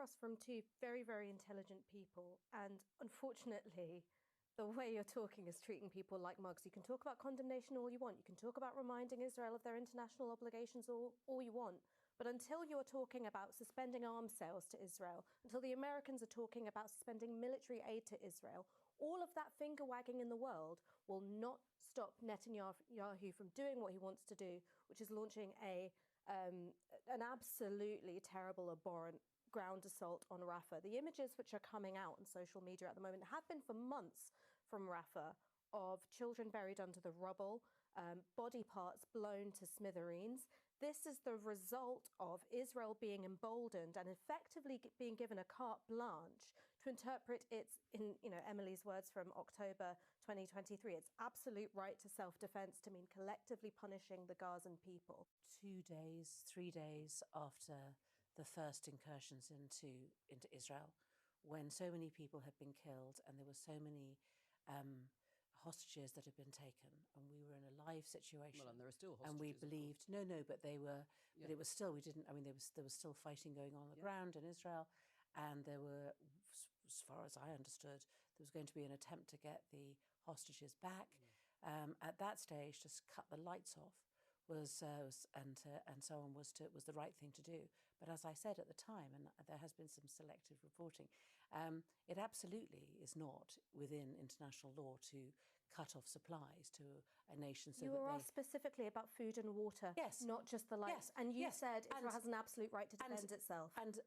across from two very, very intelligent people, and unfortunately, the way you're talking is treating people like mugs. You can talk about condemnation all you want. You can talk about reminding Israel of their international obligations all you want. But until you're talking about suspending arms sales to Israel, until the Americans are talking about suspending military aid to Israel, all of that finger wagging in the world will not stop Netanyahu from doing what he wants to do, which is launching an absolutely terrible, abhorrent ground assault on Rafah. The images which are coming out on social media at the moment have been for months from Rafah of children buried under the rubble, body parts blown to smithereens. This is the result of Israel being emboldened and effectively being given a carte blanche to interpret its, in Emily's words from October 2023, its absolute right to self-defense to mean collectively punishing the Gazan people. 2 days, 3 days after the first incursions into Israel, when so many people had been killed and there were so many hostages that had been taken, and we were in a live situation. Well, and there are still hostages. And we believed, but they were, but it was still, there was still fighting going on the ground in Israel, and there were, as far as I understood, there was going to be an attempt to get the hostages back. At that stage, just cut the lights off was the right thing to do. But as I said at the time, and there has been some selective reporting, it absolutely is not within international law to cut off supplies to a nation. So you were asked specifically about food and water, yes, not just the lights, yes, and you yes, said Israel has an absolute right to defend itself. And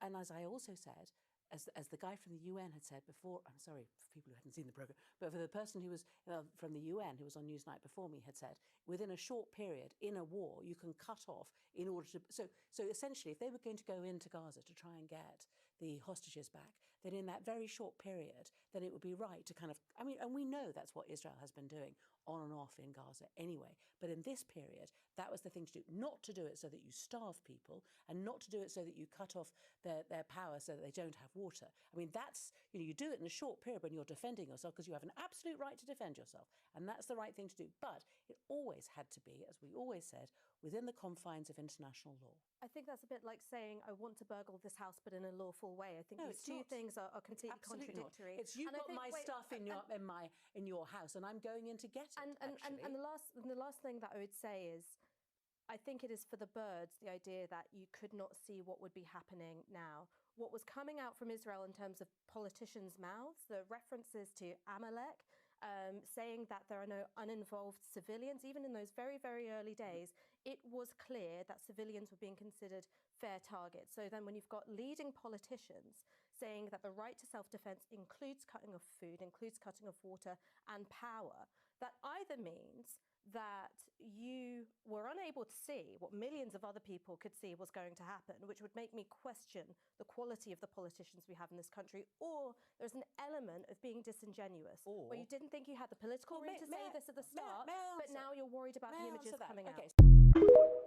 as I also said, as the guy from the UN had said before, I'm sorry for people who hadn't seen the programme, but for the person who was from the UN who was on Newsnight before me had said, within a short period in a war, you can cut off in order to... So essentially, if they were going to go into Gaza to try and get the hostages back, then in that very short period, then it would be right to kind of... and we know that's what Israel has been doing on and off in Gaza anyway. But in this period, that was the thing to do. Not to do it so that you starve people, and not to do it so that you cut off their power so that they don't have water. That's, you do it in a short period when you're defending yourself, because you have an absolute right to defend yourself. And that's the right thing to do. But it always had to be, as we always said, within the confines of international law. I think that's a bit like saying, I want to burgle this house, but in a lawful way. I think these two things are completely absolutely contradictory. Not. It's you've got my stuff in your house, and I'm going in to get it. And the last thing that I would say is, I think it is for the birds, the idea that you could not see what would be happening now. What was coming out from Israel in terms of politicians' mouths, the references to Amalek, saying that there are no uninvolved civilians, even in those very, very early days, it was clear that civilians were being considered fair targets. So then when you've got leading politicians saying that the right to self-defense includes cutting off food, includes cutting off water and power, that either means that you were unable to see what millions of other people could see was going to happen, which would make me question the quality of the politicians we have in this country, or there's an element of being disingenuous, where you didn't think you had the political room to say this at the start, but now you're worried about the images coming out.